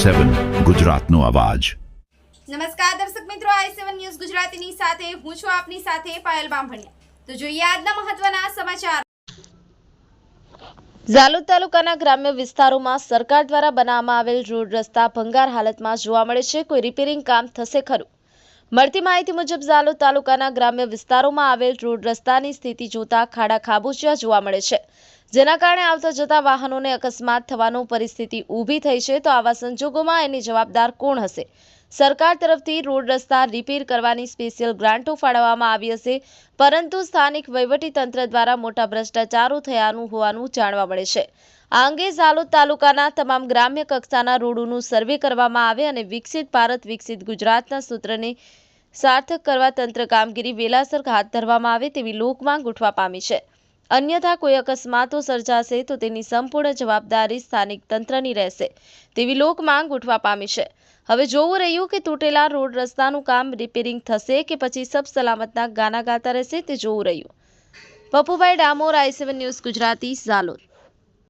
i7 ગુજરાતનો અવાજ। નમસ્કાર દર્શક મિત્રો, i7 ન્યૂઝ ગુજરાતીની સાથે હું છું આપની સાથે પાયલ બામભણિયા। તો જોઈએ આજના મહત્વના સમાચાર। ઝાલોદ તાલુકાના ગ્રામ્ય વિસ્તારોમાં સરકાર દ્વારા બનાવવામાં આવેલ રોડ રસ્તા ભંગાર હાલતમાં જોવા મળે છે। કોઈ રિપેરિંગ કામ થશે ખરું? મળતી માહિતી મુજબ ઝાલોદ તાલુકાના ગ્રામ્ય વિસ્તારોમાં આવેલ રોડ રસ્તાની સ્થિતિ જોતા ખાડા ખાબોચિયા જોવા મળે છે, જેના કારણે આવતા જતા વાહનોને અકસ્માત થવાનો પરિસ્થિતિ ઊભી થઈ છે। તો આવા સંજોગોમાં એની જવાબદાર કોણ હશે? સરકાર તરફથી રોડ રસ્તા રિપેર કરવાની સ્પેશિયલ ગ્રાન્ટો ફાળવવામાં આવી હશે, પરંતુ સ્થાનિક વહીવટીતંત્ર દ્વારા મોટા ભ્રષ્ટાચારો થયાનું હોવાનું જાણવા મળે છે। આ અંગે ઝાલોદ તાલુકાના તમામ ગ્રામ્ય કક્ષાના રોડોનું સર્વે કરવામાં આવે અને વિકસિત ભારત વિકસિત ગુજરાતના સૂત્રને સાર્થક કરવા તંત્ર કામગીરી વેલાસર હાથ ધરવામાં આવે તેવી લોકમાંગ ઉઠવા પામી છે। અન્યથા કોઈ અકસ્માતો સર્જાશે તો તેની સંપૂર્ણ જવાબદારી સ્થાનિક તંત્રની રહેશે તેવી લોકમાંગ ઉઠવા પામી છે। હવે જોવું રહ્યું કે તૂટેલા રોડ રસ્તાનું કામ રિપેરિંગ થશે કે પછી સબ સલામતના ગાના ગાતા રહેશે તે જોવું રહ્યું। પપ્પુભાઈ ડામોર, i7 ન્યૂઝ ગુજરાતી, ઝાલોદ।